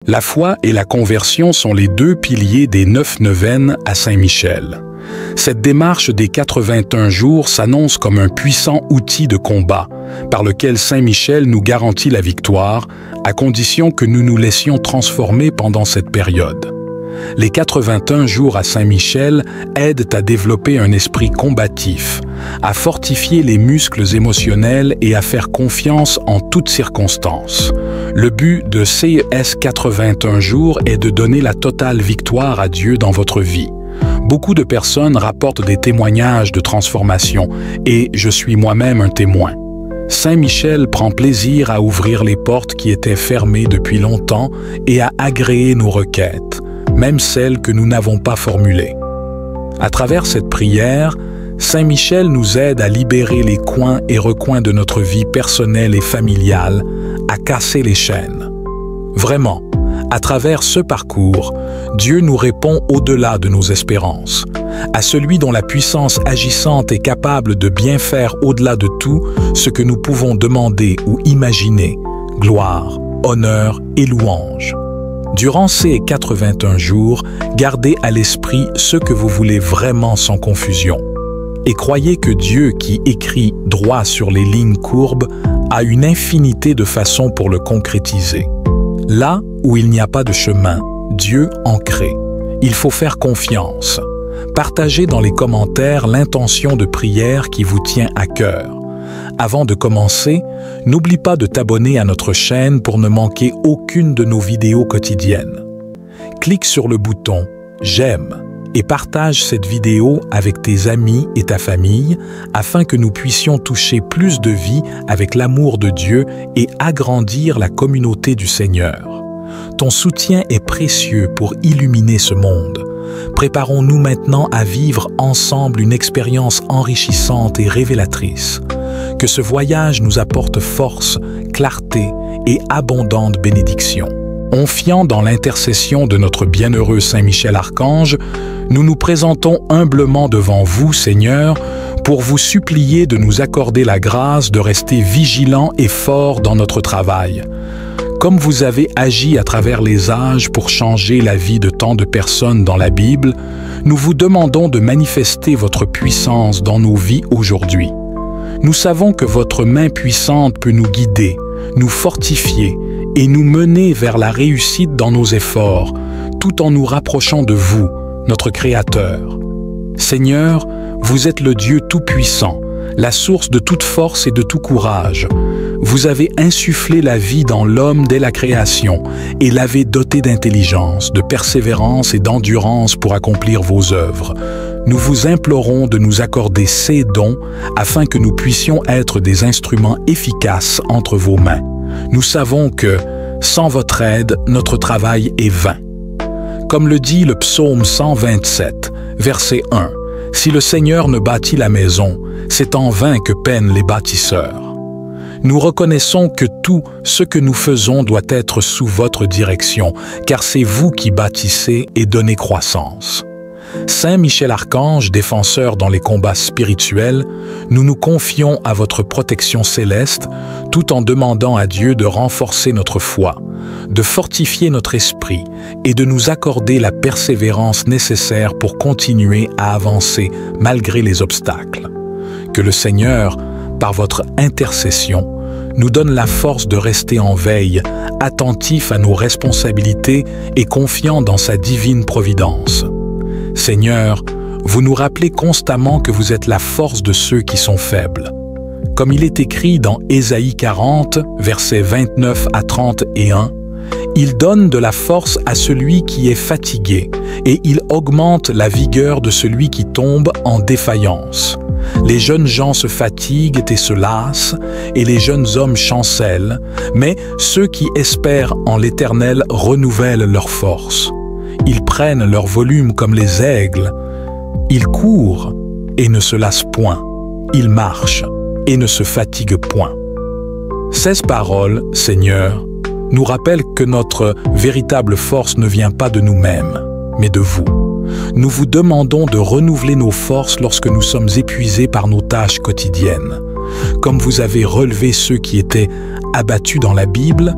La foi et la conversion sont les deux piliers des 9 neuvaines à Saint-Michel. Cette démarche des 81 jours s'annonce comme un puissant outil de combat par lequel Saint-Michel nous garantit la victoire, à condition que nous nous laissions transformer pendant cette période. Les 81 jours à Saint-Michel aident à développer un esprit combatif, à fortifier les muscles émotionnels et à faire confiance en toutes circonstances. Le but de CES 81 jours est de donner la totale victoire à Dieu dans votre vie. Beaucoup de personnes rapportent des témoignages de transformation et je suis moi-même un témoin. Saint-Michel prend plaisir à ouvrir les portes qui étaient fermées depuis longtemps et à agréer nos requêtes, même celles que nous n'avons pas formulées. À travers cette prière, Saint-Michel nous aide à libérer les coins et recoins de notre vie personnelle et familiale, à casser les chaînes. Vraiment, à travers ce parcours, Dieu nous répond au-delà de nos espérances. À celui dont la puissance agissante est capable de bien faire au-delà de tout ce que nous pouvons demander ou imaginer, gloire, honneur et louange. Durant ces 81 jours, gardez à l'esprit ce que vous voulez vraiment sans confusion. Et croyez que Dieu qui écrit droit sur les lignes courbes a une infinité de façons pour le concrétiser. Là où il n'y a pas de chemin, Dieu en crée. Il faut faire confiance. Partagez dans les commentaires l'intention de prière qui vous tient à cœur. Avant de commencer, n'oublie pas de t'abonner à notre chaîne pour ne manquer aucune de nos vidéos quotidiennes. Clique sur le bouton « J'aime » et partage cette vidéo avec tes amis et ta famille afin que nous puissions toucher plus de vies avec l'amour de Dieu et agrandir la communauté du Seigneur. Ton soutien est précieux pour illuminer ce monde. Préparons-nous maintenant à vivre ensemble une expérience enrichissante et révélatrice. Que ce voyage nous apporte force, clarté et abondante bénédiction. Confiant dans l'intercession de notre bienheureux Saint-Michel Archange, nous nous présentons humblement devant vous, Seigneur, pour vous supplier de nous accorder la grâce de rester vigilants et forts dans notre travail. Comme vous avez agi à travers les âges pour changer la vie de tant de personnes dans la Bible, nous vous demandons de manifester votre puissance dans nos vies aujourd'hui. Nous savons que votre main puissante peut nous guider, nous fortifier et nous mener vers la réussite dans nos efforts, tout en nous rapprochant de vous, notre Créateur. Seigneur, vous êtes le Dieu tout-puissant, la source de toute force et de tout courage. Vous avez insufflé la vie dans l'homme dès la création et l'avez doté d'intelligence, de persévérance et d'endurance pour accomplir vos œuvres. Nous vous implorons de nous accorder ces dons afin que nous puissions être des instruments efficaces entre vos mains. Nous savons que, sans votre aide, notre travail est vain. Comme le dit le psaume 127, verset 1, « Si le Seigneur ne bâtit la maison, c'est en vain que peinent les bâtisseurs. » Nous reconnaissons que tout ce que nous faisons doit être sous votre direction, car c'est vous qui bâtissez et donnez croissance. Saint Michel Archange, défenseur dans les combats spirituels, nous nous confions à votre protection céleste, tout en demandant à Dieu de renforcer notre foi, de fortifier notre esprit et de nous accorder la persévérance nécessaire pour continuer à avancer malgré les obstacles. Que le Seigneur, par votre intercession, nous donne la force de rester en veille, attentif à nos responsabilités et confiant dans sa divine providence. Seigneur, vous nous rappelez constamment que vous êtes la force de ceux qui sont faibles. Comme il est écrit dans Ésaïe 40, versets 29 à 31, « Il donne de la force à celui qui est fatigué, et il augmente la vigueur de celui qui tombe en défaillance. Les jeunes gens se fatiguent et se lassent, et les jeunes hommes chancellent, mais ceux qui espèrent en l'Éternel renouvellent leur force. Ils prennent leur volume comme les aigles. Ils courent et ne se lassent point. Ils marchent et ne se fatiguent point. » Ces paroles, Seigneur, nous rappellent que notre véritable force ne vient pas de nous-mêmes, mais de vous. Nous vous demandons de renouveler nos forces lorsque nous sommes épuisés par nos tâches quotidiennes. Comme vous avez relevé ceux qui étaient abattus dans la Bible,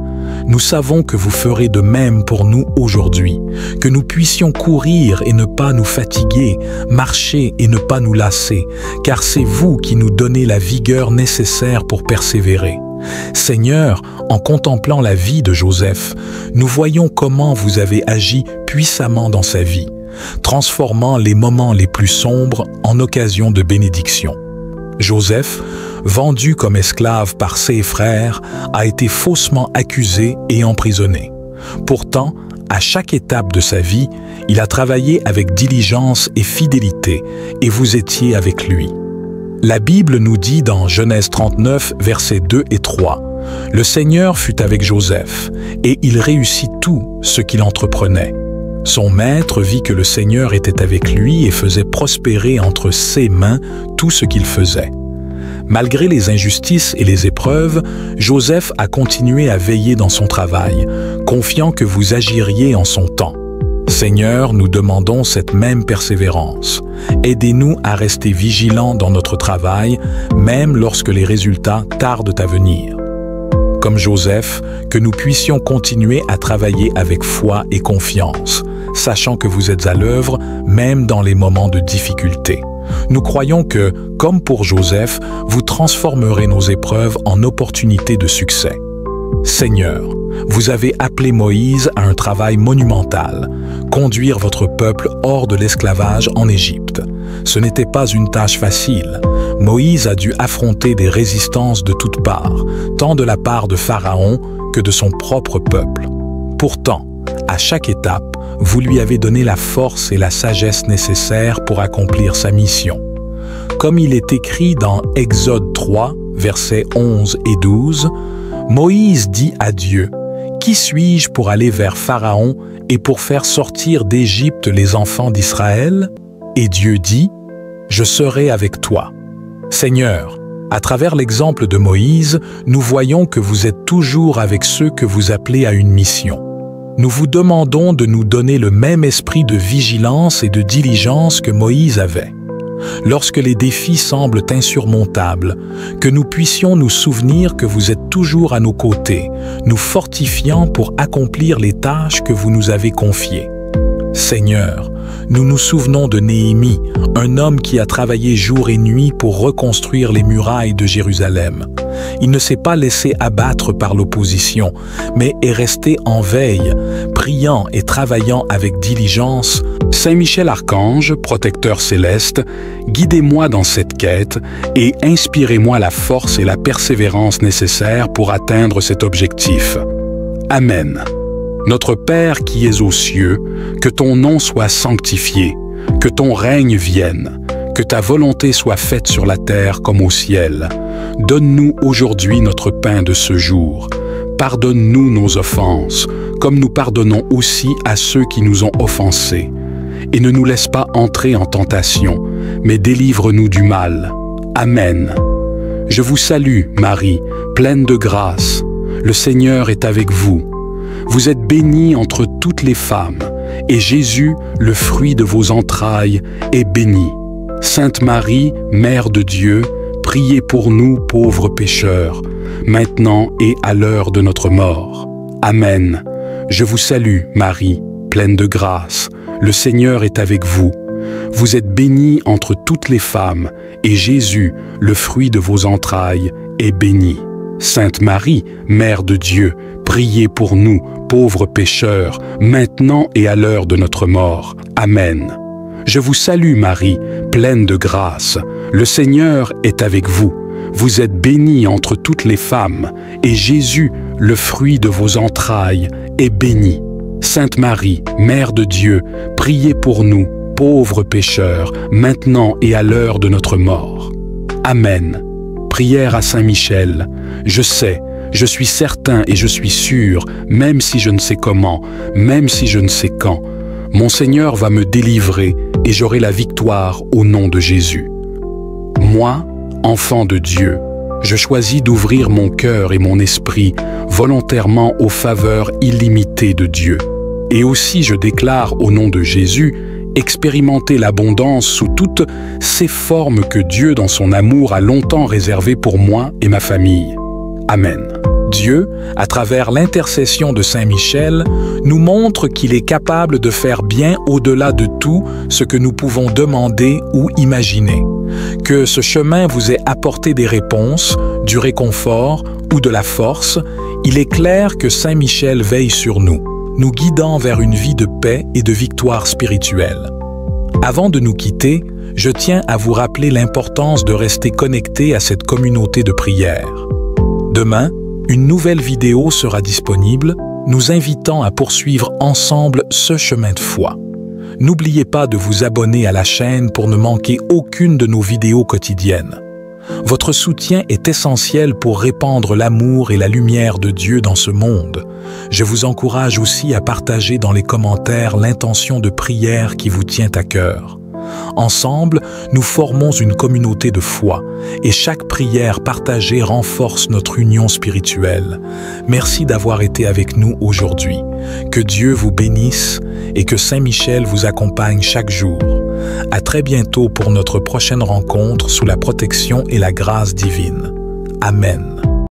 nous savons que vous ferez de même pour nous aujourd'hui, que nous puissions courir et ne pas nous fatiguer, marcher et ne pas nous lasser, car c'est vous qui nous donnez la vigueur nécessaire pour persévérer. Seigneur, en contemplant la vie de Joseph, nous voyons comment vous avez agi puissamment dans sa vie, transformant les moments les plus sombres en occasion de bénédiction. Joseph, vendu comme esclave par ses frères, a été faussement accusé et emprisonné. Pourtant, à chaque étape de sa vie, il a travaillé avec diligence et fidélité, et vous étiez avec lui. La Bible nous dit dans Genèse 39, versets 2 et 3, « Le Seigneur fut avec Joseph, et il réussit tout ce qu'il entreprenait. Son maître vit que le Seigneur était avec lui et faisait prospérer entre ses mains tout ce qu'il faisait. » Malgré les injustices et les épreuves, Joseph a continué à veiller dans son travail, confiant que vous agiriez en son temps. Seigneur, nous demandons cette même persévérance. Aidez-nous à rester vigilants dans notre travail, même lorsque les résultats tardent à venir. Comme Joseph, que nous puissions continuer à travailler avec foi et confiance, sachant que vous êtes à l'œuvre même dans les moments de difficulté. Nous croyons que, comme pour Joseph, vous transformerez nos épreuves en opportunités de succès. Seigneur, vous avez appelé Moïse à un travail monumental, conduire votre peuple hors de l'esclavage en Égypte. Ce n'était pas une tâche facile. Moïse a dû affronter des résistances de toutes parts, tant de la part de Pharaon que de son propre peuple. Pourtant, à chaque étape, vous lui avez donné la force et la sagesse nécessaires pour accomplir sa mission. Comme il est écrit dans Exode 3, versets 11 et 12, Moïse dit à Dieu, « Qui suis-je pour aller vers Pharaon et pour faire sortir d'Égypte les enfants d'Israël ?» Et Dieu dit, « Je serai avec toi. » Seigneur, à travers l'exemple de Moïse, nous voyons que vous êtes toujours avec ceux que vous appelez à une mission. Nous vous demandons de nous donner le même esprit de vigilance et de diligence que Moïse avait. Lorsque les défis semblent insurmontables, que nous puissions nous souvenir que vous êtes toujours à nos côtés, nous fortifiant pour accomplir les tâches que vous nous avez confiées. Seigneur, nous nous souvenons de Néhémie, un homme qui a travaillé jour et nuit pour reconstruire les murailles de Jérusalem. Il ne s'est pas laissé abattre par l'opposition, mais est resté en veille, priant et travaillant avec diligence. Saint Michel Archange, protecteur céleste, guidez-moi dans cette quête et inspirez-moi la force et la persévérance nécessaires pour atteindre cet objectif. Amen. Notre Père qui es aux cieux, que ton nom soit sanctifié, que ton règne vienne, que ta volonté soit faite sur la terre comme au ciel. Donne-nous aujourd'hui notre pain de ce jour. Pardonne-nous nos offenses, comme nous pardonnons aussi à ceux qui nous ont offensés. Et ne nous laisse pas entrer en tentation, mais délivre-nous du mal. Amen. Je vous salue, Marie, pleine de grâce. Le Seigneur est avec vous. Vous êtes bénie entre toutes les femmes, et Jésus, le fruit de vos entrailles, est béni. Sainte Marie, Mère de Dieu, priez pour nous pauvres pécheurs, maintenant et à l'heure de notre mort. Amen. Je vous salue, Marie, pleine de grâce. Le Seigneur est avec vous. Vous êtes bénie entre toutes les femmes, et Jésus, le fruit de vos entrailles, est béni. Sainte Marie, Mère de Dieu, priez pour nous, pauvres pécheurs, maintenant et à l'heure de notre mort. Amen. Je vous salue, Marie, pleine de grâce. Le Seigneur est avec vous. Vous êtes bénie entre toutes les femmes, et Jésus, le fruit de vos entrailles, est béni. Sainte Marie, Mère de Dieu, priez pour nous, pauvres pécheurs, maintenant et à l'heure de notre mort. Amen. Prière à Saint Michel. Je sais, je suis certain et je suis sûr, même si je ne sais comment, même si je ne sais quand, mon Seigneur va me délivrer et j'aurai la victoire au nom de Jésus. Moi, enfant de Dieu, je choisis d'ouvrir mon cœur et mon esprit volontairement aux faveurs illimitées de Dieu. Et aussi je déclare au nom de Jésus, expérimenter l'abondance sous toutes ces formes que Dieu dans son amour a longtemps réservées pour moi et ma famille. Amen. Dieu, à travers l'intercession de Saint Michel, nous montre qu'il est capable de faire bien au-delà de tout ce que nous pouvons demander ou imaginer. Que ce chemin vous ait apporté des réponses, du réconfort ou de la force, il est clair que Saint Michel veille sur nous, nous guidant vers une vie de paix et de victoire spirituelle. Avant de nous quitter, je tiens à vous rappeler l'importance de rester connecté à cette communauté de prière. Demain, une nouvelle vidéo sera disponible, nous invitant à poursuivre ensemble ce chemin de foi. N'oubliez pas de vous abonner à la chaîne pour ne manquer aucune de nos vidéos quotidiennes. Votre soutien est essentiel pour répandre l'amour et la lumière de Dieu dans ce monde. Je vous encourage aussi à partager dans les commentaires l'intention de prière qui vous tient à cœur. Ensemble, nous formons une communauté de foi et chaque prière partagée renforce notre union spirituelle. Merci d'avoir été avec nous aujourd'hui. Que Dieu vous bénisse et que Saint Michel vous accompagne chaque jour. À très bientôt pour notre prochaine rencontre sous la protection et la grâce divine. Amen.